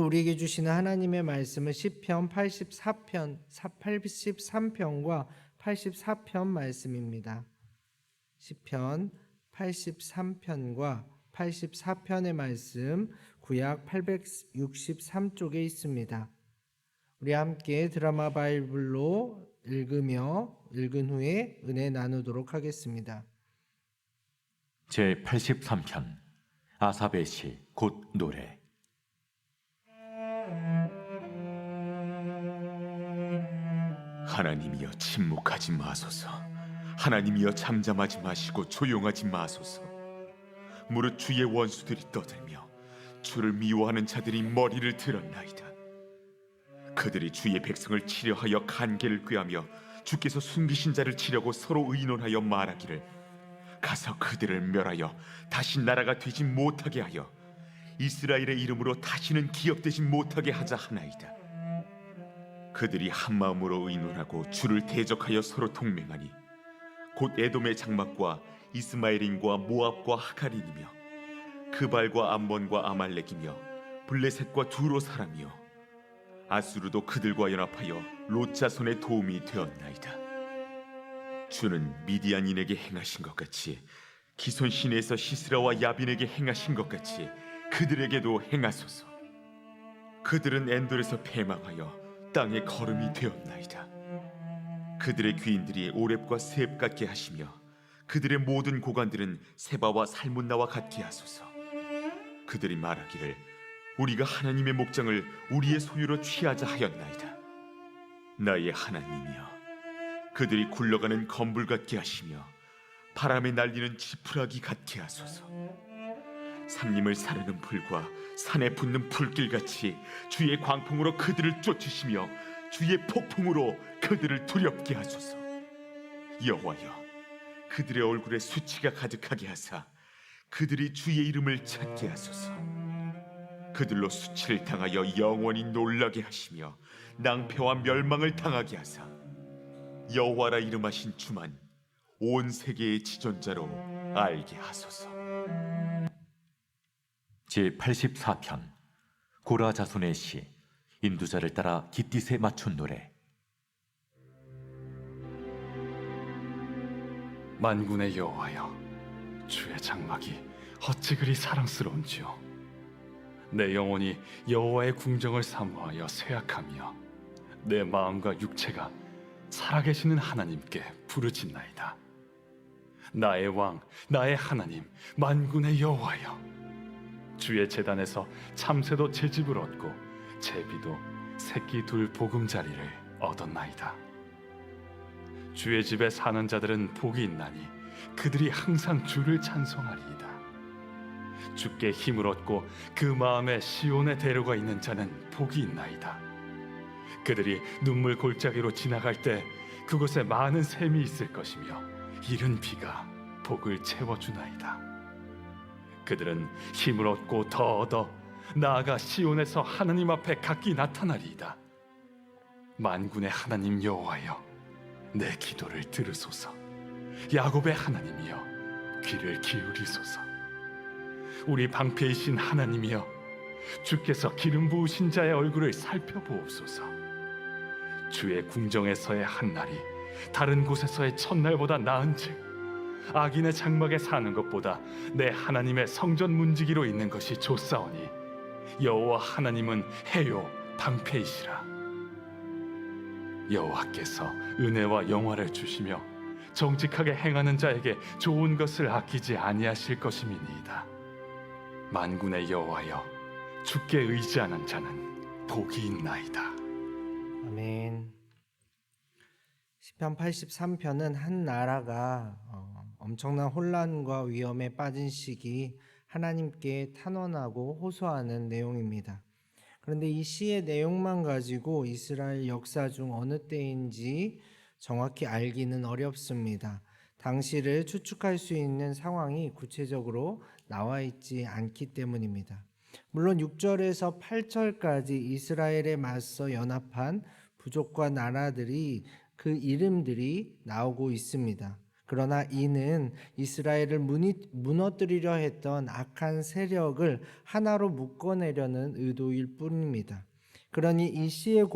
우리에게 주시는 하나님의 말씀은 시편 83편과 84편 말씀입니다. 시편 83편과 84편의 말씀 구약 863쪽에 있습니다. 우리 함께 드라마 바이블로 읽은 후에 은혜 나누도록 하겠습니다. 제83편 아삽의 시 곧 노래. 하나님이여 침묵하지 마소서. 하나님이여 잠잠하지 마시고 조용하지 마소서. 무릇 주의 원수들이 떠들며 주를 미워하는 자들이 머리를 들었나이다. 그들이 주의 백성을 치려하여 간계를 꾀하며 주께서 숨기신 자를 치려고 서로 의논하여 말하기를 가서 그들을 멸하여 다시 나라가 되지 못하게 하여 이스라엘의 이름으로 다시는 기업되지 못하게 하자 하나이다. 그들이 한마음으로 의논하고 주를 대적하여 서로 동맹하니 곧 에돔의 장막과 이스마엘인과 모압과 하갈인이며 그발과 암몬과 아말렉이며 블레셋과 두로 사람이요 아수르도 그들과 연합하여 롯 자손의 도움이 되었나이다. 주는 미디안인에게 행하신 것 같이 기손 시내에서 시스라와 야빈에게 행하신 것 같이 그들에게도 행하소서. 그들은 엔돌에서 패망하여 땅의 거름이 되었나이다. 그들의 귀인들이 오렙과 세렙 같게 하시며 그들의 모든 고관들은 세바와 살문나와 같게 하소서. 그들이 말하기를 우리가 하나님의 목장을 우리의 소유로 취하자 하였나이다. 나의 하나님이여, 그들이 굴러가는 검불 같게 하시며 바람에 날리는 지푸라기 같게 하소서. 산림을 사르는 불과 산에 붙는 불길같이 주의 광풍으로 그들을 쫓으시며 주의 폭풍으로 그들을 두렵게 하소서. 여호와여, 그들의 얼굴에 수치가 가득하게 하사 그들이 주의 이름을 찾게 하소서. 그들로 수치를 당하여 영원히 놀라게 하시며 낭패와 멸망을 당하게 하사 여호와라 이름하신 주만 온 세계의 지존자로 알게 하소서. 제84편 고라 자손의 시 인두자를 따라 깃딧에 맞춘 노래. 만군의 여호와여, 주의 장막이 어찌 그리 사랑스러운지요. 내 영혼이 여호와의 궁정을 사모하여 쇠약하며 내 마음과 육체가 살아계시는 하나님께 부르짖나이다. 나의 왕, 나의 하나님, 만군의 여호와여, 주의 제단에서 참새도 제 집을 얻고 제비도 새끼 둘 보금자리를 얻었나이다. 주의 집에 사는 자들은 복이 있나니 그들이 항상 주를 찬송하리이다. 주께 힘을 얻고 그 마음에 시온의 대로가 있는 자는 복이 있나이다. 그들이 눈물 골짜기로 지나갈 때 그곳에 많은 샘이 있을 것이며 이른 비가 복을 채워주나이다. 그들은 힘을 얻고 더 얻어 나아가 시온에서 하나님 앞에 각기 나타나리이다. 만군의 하나님 여호와여, 내 기도를 들으소서. 야곱의 하나님이여, 귀를 기울이소서. 우리 방패이신 하나님이여, 주께서 기름 부으신 자의 얼굴을 살펴보옵소서. 주의 궁정에서의 한날이 다른 곳에서의 첫날보다 나은즉 악인의 장막에 사는 것보다 내 하나님의 성전 문지기로 있는 것이 좋사오니 여호와 하나님은 해요 방패이시라. 여호와께서 은혜와 영화를 주시며 정직하게 행하는 자에게 좋은 것을 아끼지 아니하실 것임이니이다. 만군의 여호와여, 주께 의지하는 자는 복이 있나이다. 아멘. 시편 83편은 한 나라가 엄청난 혼란과 위험에 빠진 시기 하나님께 탄원하고 호소하는 내용입니다. 그런데 이 시의 내용만 가지고 이스라엘 역사 중 어느 때인지 정확히 알기는 어렵습니다. 당시를 추측할 수 있는 상황이 구체적으로 나와 있지 않기 때문입니다. 물론 6절에서 8절까지 이스라엘에 맞서 연합한 부족과 나라들이 그 이름들이 나오고 있습니다. 그러나 이는 이스라엘을 무너뜨리려 했던 악한 세력을 하나로 묶어내려는 의도일 뿐입니다. 그러니 이 시의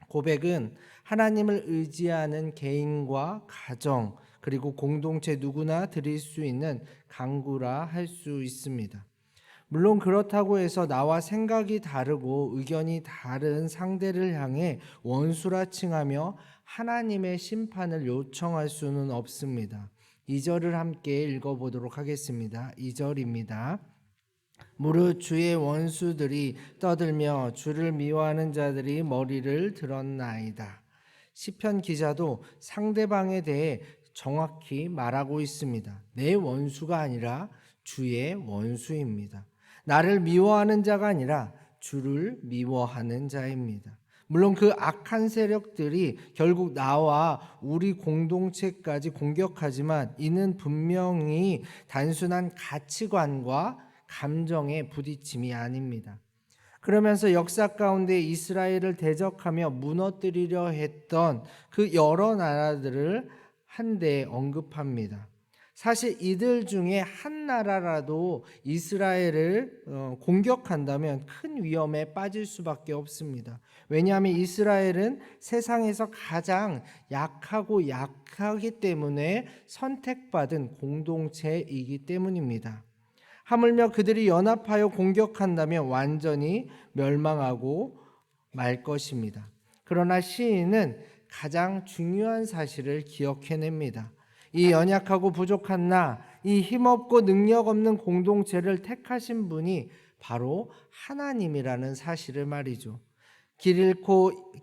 고백은 하나님을 의지하는 개인과 가정 그리고 공동체 누구나 드릴 수 있는 간구라 할 수 있습니다. 물론 그렇다고 해서 나와 생각이 다르고 의견이 다른 상대를 향해 원수라 칭하며 하나님의 심판을 요청할 수는 없습니다. 2절을 함께 읽어보도록 하겠습니다. 2절입니다. 무릇 주의 원수들이 떠들며 주를 미워하는 자들이 머리를 들었나이다. 시편 기자도 상대방에 대해 정확히 말하고 있습니다. 내 원수가 아니라 주의 원수입니다. 나를 미워하는 자가 아니라 주를 미워하는 자입니다. 물론 그 악한 세력들이 결국 나와 우리 공동체까지 공격하지만 이는 분명히 단순한 가치관과 감정의 부딪힘이 아닙니다. 그러면서 역사 가운데 이스라엘을 대적하며 무너뜨리려 했던 그 여러 나라들을 한데 언급합니다. 사실 이들 중에 한 나라라도 이스라엘을 공격한다면 큰 위험에 빠질 수밖에 없습니다. 왜냐하면 이스라엘은 세상에서 가장 약하기 때문에 선택받은 공동체이기 때문입니다. 하물며 그들이 연합하여 공격한다면 완전히 멸망하고 말 것입니다. 그러나 시인은 가장 중요한 사실을 기억해냅니다. 이 연약하고 부족한 이 힘없고 능력 없는 공동체를 택하신 분이 바로 하나님이라는 사실을 말이죠. 길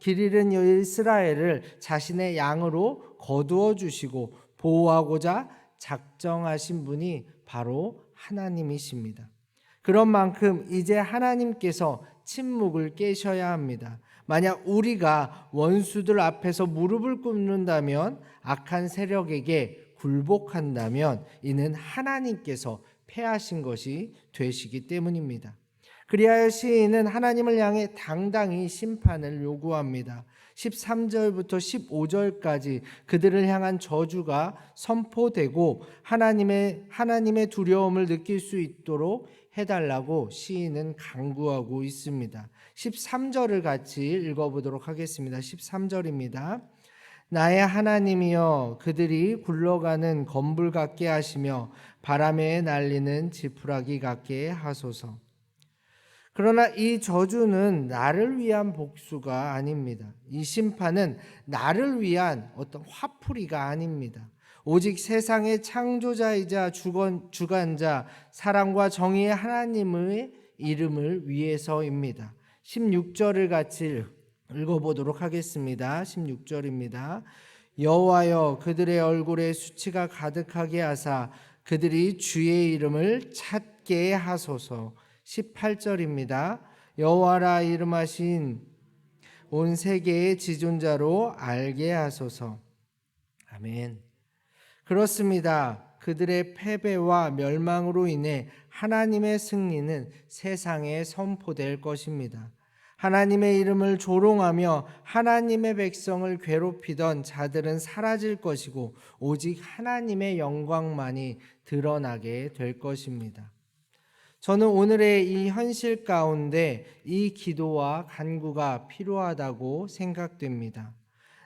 잃은 이스라엘을 자신의 양으로 거두어 주시고 보호하고자 작정하신 분이 바로 하나님이십니다. 그런 만큼 이제 하나님께서 침묵을 깨셔야 합니다. 만약 우리가 원수들 앞에서 무릎을 꿇는다면, 악한 세력에게 굴복한다면 이는 하나님께서 패하신 것이 되시기 때문입니다. 그리하여 시인은 하나님을 향해 당당히 심판을 요구합니다. 13절부터 15절까지 그들을 향한 저주가 선포되고 하나님의 두려움을 느낄 수 있도록 해달라고 시인은 간구하고 있습니다. 13절을 같이 읽어보도록 하겠습니다. 13절입니다. 나의 하나님이여, 그들이 굴러가는 건불 같게 하시며 바람에 날리는 지푸라기 같게 하소서. 그러나 이 저주는 나를 위한 복수가 아닙니다. 이 심판은 나를 위한 어떤 화풀이가 아닙니다. 오직 세상의 창조자이자 주관자, 사랑과 정의의 하나님의 이름을 위해서입니다. 16절을 같이 읽어보도록 하겠습니다. 16절입니다. 여호와여, 그들의 얼굴에 수치가 가득하게 하사 그들이 주의 이름을 찾게 하소서. 18절입니다. 여호와라 이름하신 온 세계의 지존자로 알게 하소서. 아멘. 그렇습니다. 그들의 패배와 멸망으로 인해 하나님의 승리는 세상에 선포될 것입니다. 하나님의 이름을 조롱하며 하나님의 백성을 괴롭히던 자들은 사라질 것이고 오직 하나님의 영광만이 드러나게 될 것입니다. 저는 오늘의 이 현실 가운데 이 기도와 간구가 필요하다고 생각됩니다.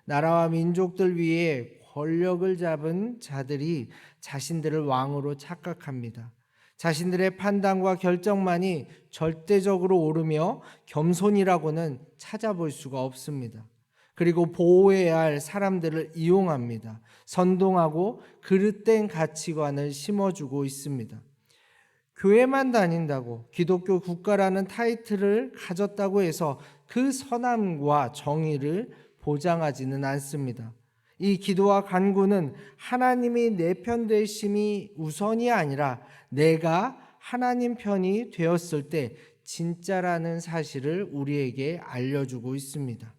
나라와 민족들 위에 권력을 잡은 자들이 자신들을 왕으로 착각합니다. 자신들의 판단과 결정만이 절대적으로 옳으며 겸손이라고는 찾아볼 수가 없습니다. 그리고 보호해야 할 사람들을 이용합니다. 선동하고 그릇된 가치관을 심어주고 있습니다. 교회만 다닌다고, 기독교 국가라는 타이틀을 가졌다고 해서 그 선함과 정의를 보장하지는 않습니다. 이 기도와 간구는 하나님이 내 편 되심이 우선이 아니라 내가 하나님 편이 되었을 때 진짜라는 사실을 우리에게 알려주고 있습니다.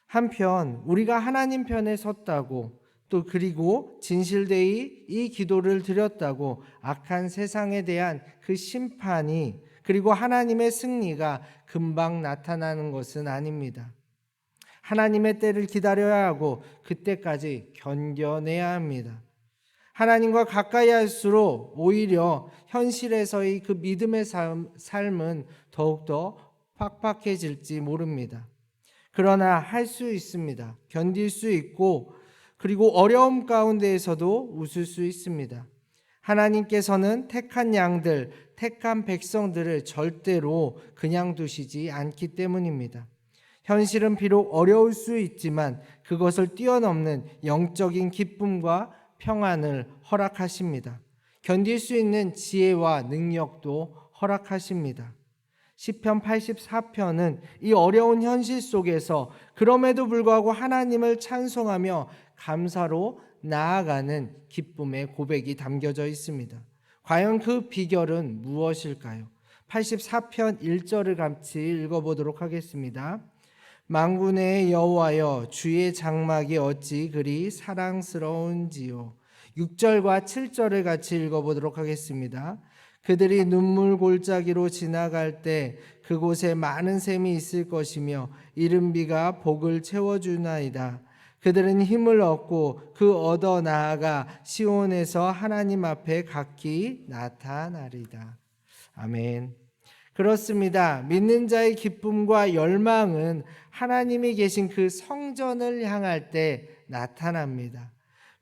한편 우리가 하나님 편에 섰다고, 또 그리고 진실되이 이 기도를 드렸다고 악한 세상에 대한 그 심판이, 그리고 하나님의 승리가 금방 나타나는 것은 아닙니다. 하나님의 때를 기다려야 하고 그때까지 견뎌내야 합니다. 하나님과 가까이 할수록 오히려 현실에서의 그 믿음의 삶은 더욱더 팍팍해질지 모릅니다. 그러나 할 수 있습니다. 견딜 수 있고 그리고 어려움 가운데에서도 웃을 수 있습니다. 하나님께서는 택한 양들, 택한 백성들을 절대로 그냥 두시지 않기 때문입니다. 현실은 비록 어려울 수 있지만 그것을 뛰어넘는 영적인 기쁨과 평안을 허락하십니다. 견딜 수 있는 지혜와 능력도 허락하십니다. 시편 84편은 이 어려운 현실 속에서 그럼에도 불구하고 하나님을 찬송하며 감사로 나아가는 기쁨의 고백이 담겨져 있습니다. 과연 그 비결은 무엇일까요? 84편 1절을 같이 읽어보도록 하겠습니다. 만군의 여호와여, 주의 장막이 어찌 그리 사랑스러운지요. 6절과 7절을 같이 읽어보도록 하겠습니다. 그들이 눈물 골짜기로 지나갈 때 그곳에 많은 샘이 있을 것이며 이른 비가 복을 채워주나이다. 그들은 힘을 얻고 그 얻어 나아가 시온에서 하나님 앞에 각기 나타나리다. 아멘. 그렇습니다. 믿는 자의 기쁨과 열망은 하나님이 계신 그 성전을 향할 때 나타납니다.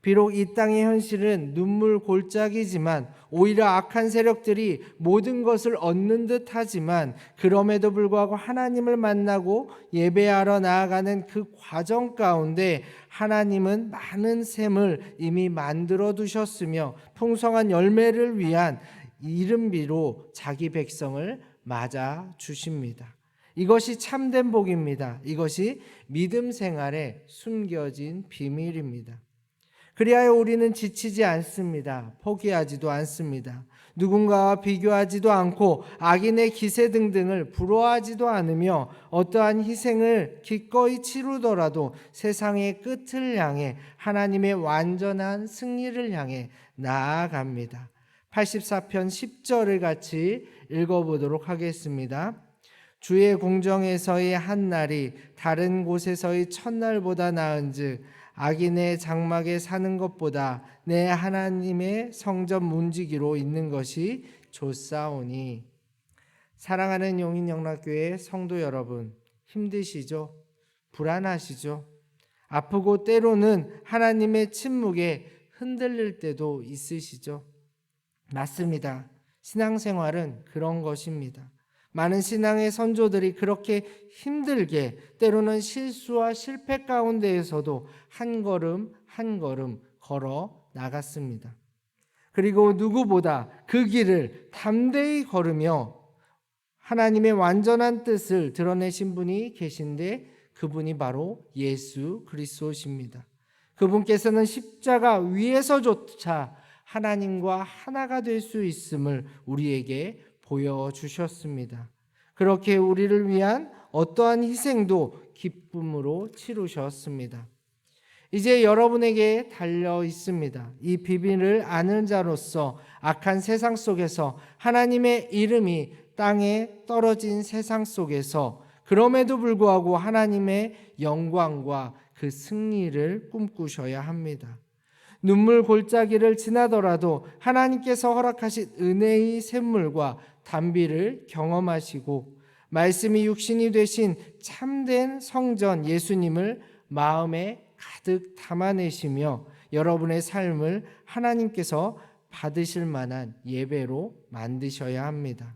비록 이 땅의 현실은 눈물 골짜기지만 오히려 악한 세력들이 모든 것을 얻는 듯 하지만 그럼에도 불구하고 하나님을 만나고 예배하러 나아가는 그 과정 가운데 하나님은 많은 샘을 이미 만들어 두셨으며 풍성한 열매를 위한 이른 비로 자기 백성을 맞아 주십니다. 이것이 참된 복입니다. 이것이 믿음 생활에 숨겨진 비밀입니다. 그리하여 우리는 지치지 않습니다. 포기하지도 않습니다. 누군가와 비교하지도 않고 악인의 기세 등등을 부러워하지도 않으며 어떠한 희생을 기꺼이 치르더라도 세상의 끝을 향해 하나님의 완전한 승리를 향해 나아갑니다. 84편 10절을 같이 읽어보도록 하겠습니다. 주의 공정에서의 한 날이 다른 곳에서의 첫날보다 나은즉 악인의 장막에 사는 것보다 내 하나님의 성전 문지기로 있는 것이 좋사오니. 사랑하는 용인영락교회 성도 여러분, 힘드시죠? 불안하시죠? 아프고 때로는 하나님의 침묵에 흔들릴 때도 있으시죠? 맞습니다. 신앙생활은 그런 것입니다. 많은 신앙의 선조들이 그렇게 힘들게 때로는 실수와 실패 가운데에서도 한 걸음 한 걸음 걸어 나갔습니다. 그리고 누구보다 그 길을 담대히 걸으며 하나님의 완전한 뜻을 드러내신 분이 계신데 그분이 바로 예수 그리스도십니다. 그분께서는 십자가 위에서조차 하나님과 하나가 될 수 있음을 우리에게 보여주셨습니다. 그렇게 우리를 위한 어떠한 희생도 기쁨으로 치르셨습니다. 이제 여러분에게 달려 있습니다. 이 비밀을 아는 자로서 악한 세상 속에서 하나님의 이름이 땅에 떨어진 세상 속에서 그럼에도 불구하고 하나님의 영광과 그 승리를 꿈꾸셔야 합니다. 눈물 골짜기를 지나더라도 하나님께서 허락하신 은혜의 샘물과 단비를 경험하시고 말씀이 육신이 되신 참된 성전 예수님을 마음에 가득 담아내시며 여러분의 삶을 하나님께서 받으실 만한 예배로 만드셔야 합니다.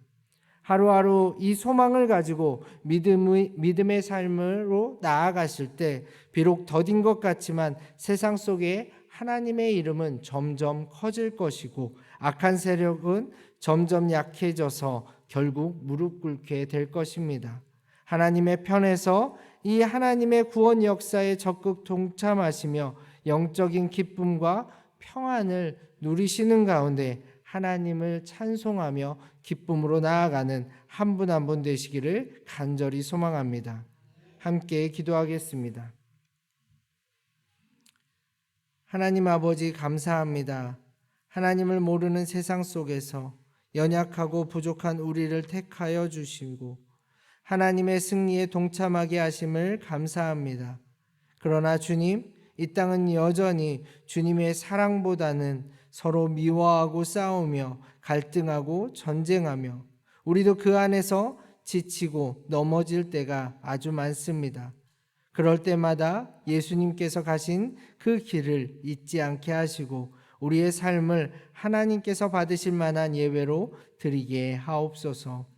하루하루 이 소망을 가지고 믿음의 삶으로 나아가실 때 비록 더딘 것 같지만 세상 속에 하나님의 이름은 점점 커질 것이고 악한 세력은 점점 약해져서 결국 무릎 꿇게 될 것입니다. 하나님의 편에서 이 하나님의 구원 역사에 적극 동참하시며 영적인 기쁨과 평안을 누리시는 가운데 하나님을 찬송하며 기쁨으로 나아가는 한 분 한 분 되시기를 간절히 소망합니다. 함께 기도하겠습니다. 하나님 아버지 감사합니다. 하나님을 모르는 세상 속에서 연약하고 부족한 우리를 택하여 주시고 하나님의 승리에 동참하게 하심을 감사합니다. 그러나 주님, 이 땅은 여전히 주님의 사랑보다는 서로 미워하고 싸우며 갈등하고 전쟁하며 우리도 그 안에서 지치고 넘어질 때가 아주 많습니다. 그럴 때마다 예수님께서 가신 그 길을 잊지 않게 하시고 우리의 삶을 하나님께서 받으실 만한 예배로 드리게 하옵소서.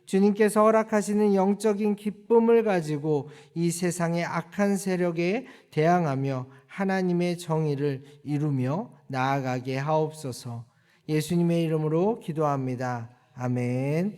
주님께서 허락하시는 영적인 기쁨을 가지고 이 세상의 악한 세력에 대항하며 하나님의 정의를 이루며 나아가게 하옵소서. 예수님의 이름으로 기도합니다. 아멘.